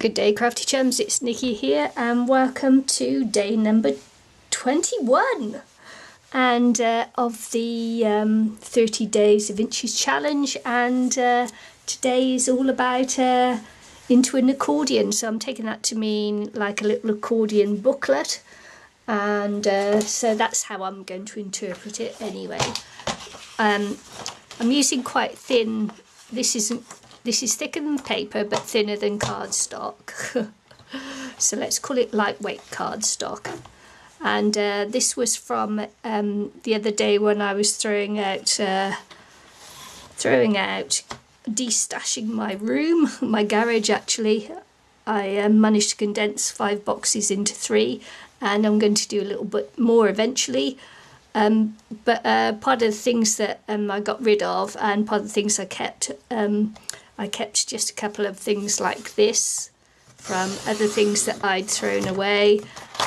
Good day, crafty chums, it's Nikki here and welcome to day number 21 and of the 30 days of Inchies challenge, and today is all about into an accordion, so I'm taking that to mean like a little accordion booklet, and so that's how I'm going to interpret it anyway. I'm using quite thin, this is thicker than paper but thinner than cardstock. So let's call it lightweight cardstock. And this was from the other day when I was throwing out destashing my room, my garage actually. I managed to condense 5 boxes into 3, and I'm going to do a little bit more eventually. But part of the things that I got rid of and part of the things I kept just a couple of things like this from other things that I'd thrown away,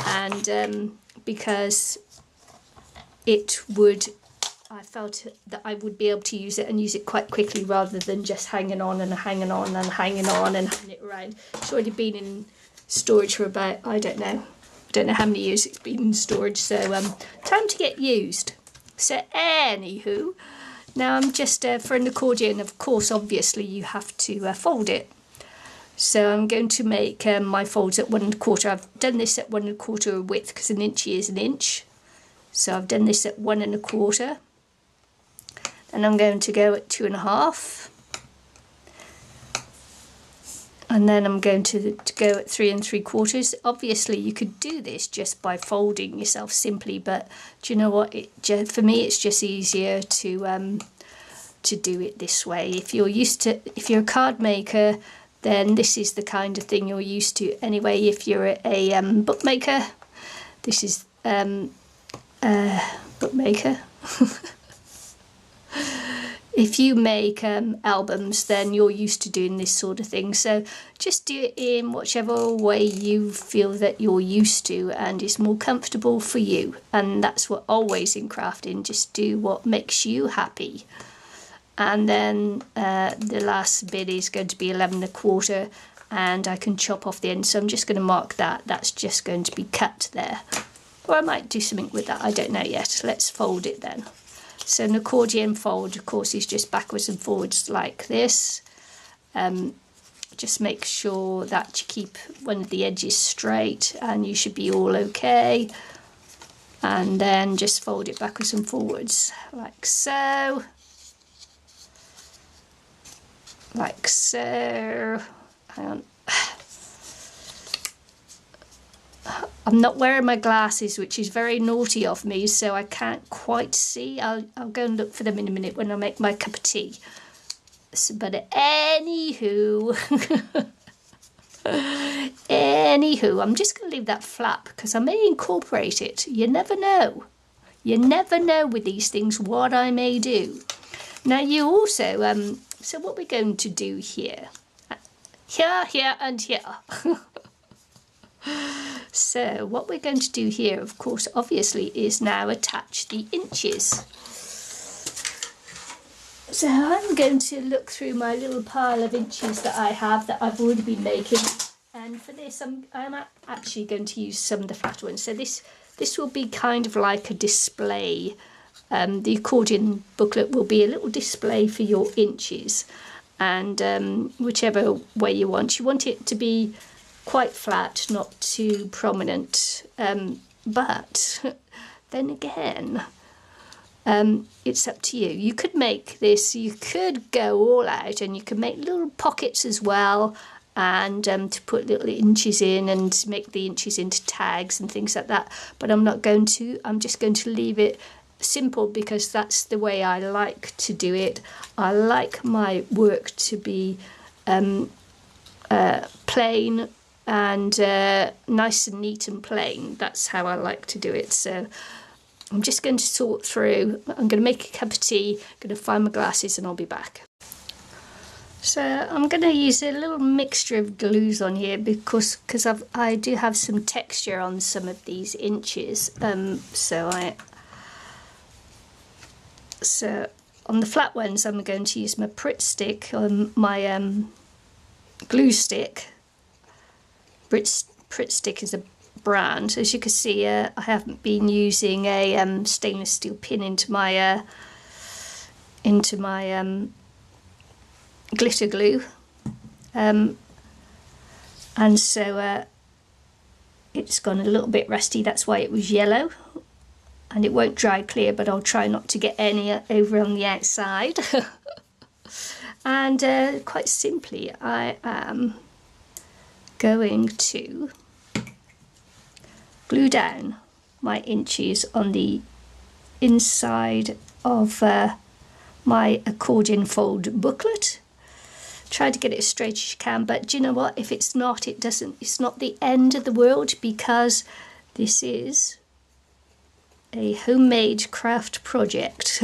and because I felt that I would be able to use it and use it quite quickly rather than just hanging on and hanging on and hanging on and having it around. It's already been in storage for about, I don't know how many years it's been in storage, so time to get used. So anywho, now I'm just for an accordion, of course, obviously you have to fold it. So I'm going to make my folds at 1 1/4. I've done this at 1 1/4 width because an inch is an inch. So I've done this at 1 1/4. Then I'm going to go at 2 1/2. And then I'm going to go at 3 3/4. Obviously you could do this just by folding yourself simply, but do you know what? For me it's just easier to do it this way. If you're a card maker, then this is the kind of thing you're used to anyway. If you're a bookmaker, this is bookmaker. If you make albums, then you're used to doing this sort of thing. So just do it in whichever way you feel that you're used to and is more comfortable for you. And that's what always in crafting, just do what makes you happy. And then the last bit is going to be 11 1/4, and I can chop off the end. So I'm just going to mark that. That's just going to be cut there. Or I might do something with that, I don't know yet. Let's fold it then. So an accordion fold, of course, is just backwards and forwards like this. Just make sure that you keep one of the edges straight and you should be all okay. And then just fold it backwards and forwards like so. Like so. Hang on. I'm not wearing my glasses, which is very naughty of me, so I can't quite see. I'll go and look for them in a minute when I make my cup of tea. So, but anywho, I'm just going to leave that flat because I may incorporate it. You never know. You never know with these things what I may do. Now you also, so what we're going to do here, here and here. So what we're going to do here, of course, obviously, is now attach the inches. So I'm going to look through my little pile of inches that I have that I've already been making, and for this I'm actually going to use some of the flat ones. So this will be kind of like a display. The accordion booklet will be a little display for your inches, and whichever way you want it to be quite flat, not too prominent, but then again, it's up to you. You could make this, you could go all out and you could make little pockets as well, and to put little inches in and make the inches into tags and things like that, but I'm not going to. I'm just going to leave it simple because that's the way I like to do it. I like my work to be plain and nice and neat and plain. That's how I like to do it. So I'm just going to sort through. I'm going to make a cup of tea, I'm going to find my glasses, and I'll be back. So I'm going to use a little mixture of glues on here because I do have some texture on some of these inches. So on the flat ones, I'm going to use my Pritt stick, my glue stick, Pritt Stick is a brand. As you can see, I haven't been using a stainless steel pin into my glitter glue, and so it's gone a little bit rusty. That's why it was yellow, and it won't dry clear, but I'll try not to get any over on the outside. And quite simply, I am going to glue down my Inchies on the inside of my accordion fold booklet. Try to get it as straight as you can, but do you know what? If it's not, it's not the end of the world, because this is a homemade craft project.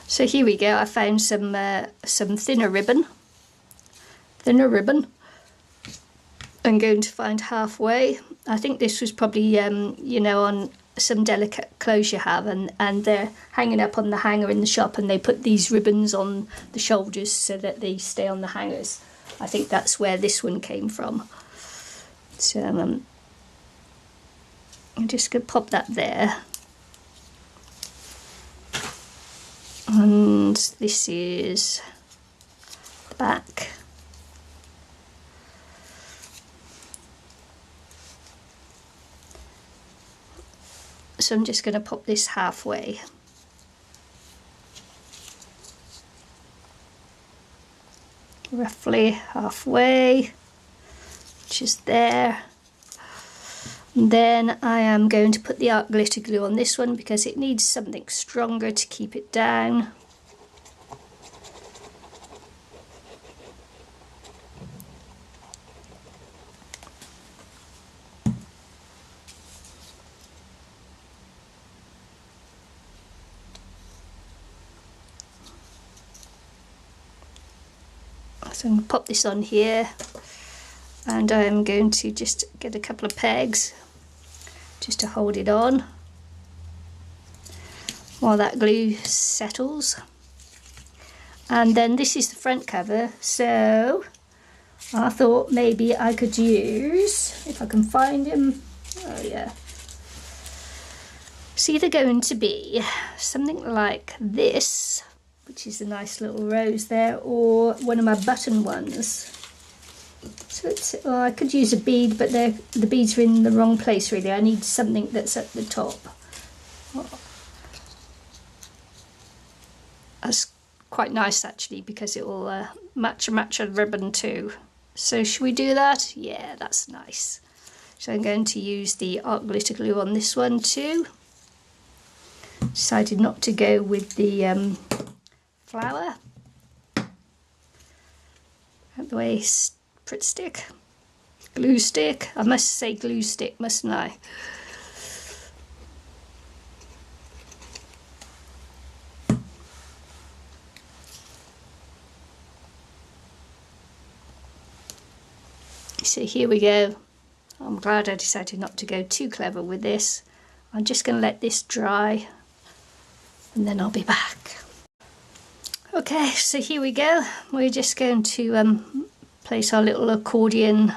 So here we go. I found some thinner ribbon. I'm going to find halfway. I think this was probably you know, on some delicate clothes you have, and they're hanging up on the hanger in the shop, and they put these ribbons on the shoulders so that they stay on the hangers. I think that's where this one came from. So I'm just going to pop that there. And this is the back. So I'm just going to pop this halfway. Roughly halfway, which is there. And then I am going to put the art glitter glue on this one because it needs something stronger to keep it down. So I'm going to pop this on here, and I'm going to just get a couple of pegs just to hold it on while that glue settles. And then this is the front cover, so I thought maybe I could use, if I can find him, oh yeah, it's either going to be something like this, which is a nice little rose there, or one of my button ones. So it's, well, I could use a bead, but the beads are in the wrong place really. I need something that's at the top. Oh. That's quite nice actually, because it will match a ribbon too. So should we do that? Yeah, that's nice. So I'm going to use the art glitter glue on this one too. decided not to go with the flower. Out the way, Pritt stick, glue stick. I must say glue stick, mustn't I? So here we go. I'm glad I decided not to go too clever with this. I'm just going to let this dry and then I'll be back. Okay, so here we go. We're just going to place our little accordion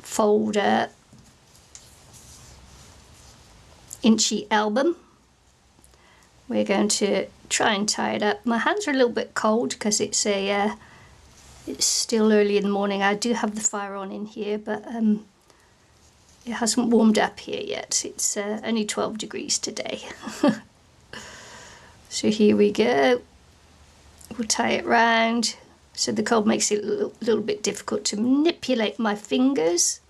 folder Inchie album. We're going to try and tie it up. My hands are a little bit cold because it's still early in the morning. I do have the fire on in here, but it hasn't warmed up here yet. It's only 12 degrees today. So here we go. We'll tie it round. So the cold makes it a little bit difficult to manipulate my fingers.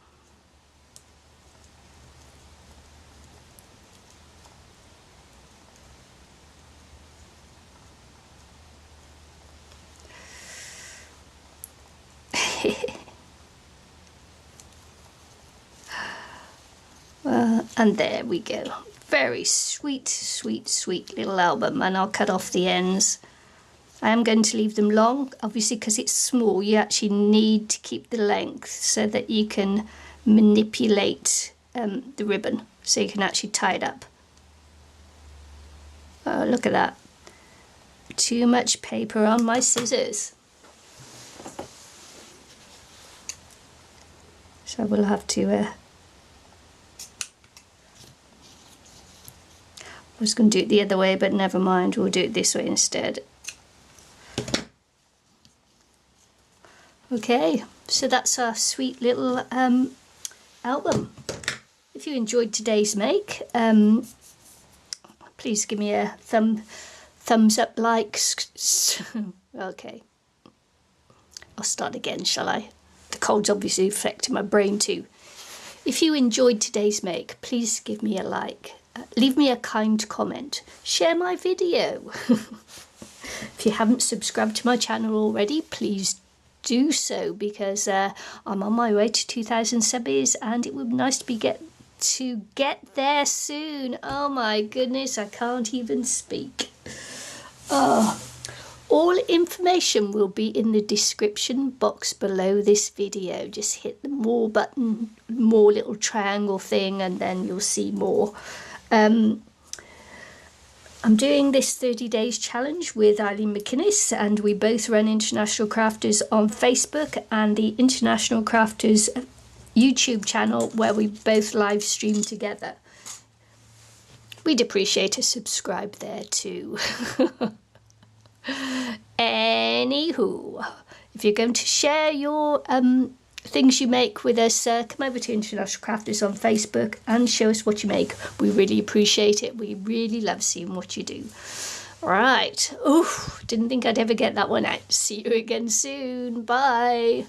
And there we go. Very sweet, sweet, sweet little album. And I'll cut off the ends. I am going to leave them long, obviously, because it's small. You actually need to keep the length so that you can manipulate the ribbon, so you can actually tie it up. Oh, look at that. Too much paper on my scissors. So we'll have to... I was going to do it the other way, but never mind, we'll do it this way instead. Okay, so that's our sweet little album. If you enjoyed today's make, please give me a thumbs up, likes. Okay, I'll start again, shall I? The cold's obviously affecting my brain too. If you enjoyed today's make, please give me a like. Leave me a kind comment. Share my video. If you haven't subscribed to my channel already, please do so, because I'm on my way to 2,000 subbies and it would be nice to get there soon. Oh my goodness, I can't even speak. Oh. All information will be in the description box below this video. Just hit the more button, more little triangle thing, and then you'll see more. I'm doing this 30 days challenge with Eileen McInnes, and we both run International Crafters on Facebook and the International Crafters YouTube channel, where we both live stream together. We'd appreciate a subscribe there too. Anywho, if you're going to share your things you make with us, come over to International Crafters on Facebook and show us what you make. We really appreciate it. We really love seeing what you do. Right. Oh, didn't think I'd ever get that one out. See you again soon. Bye.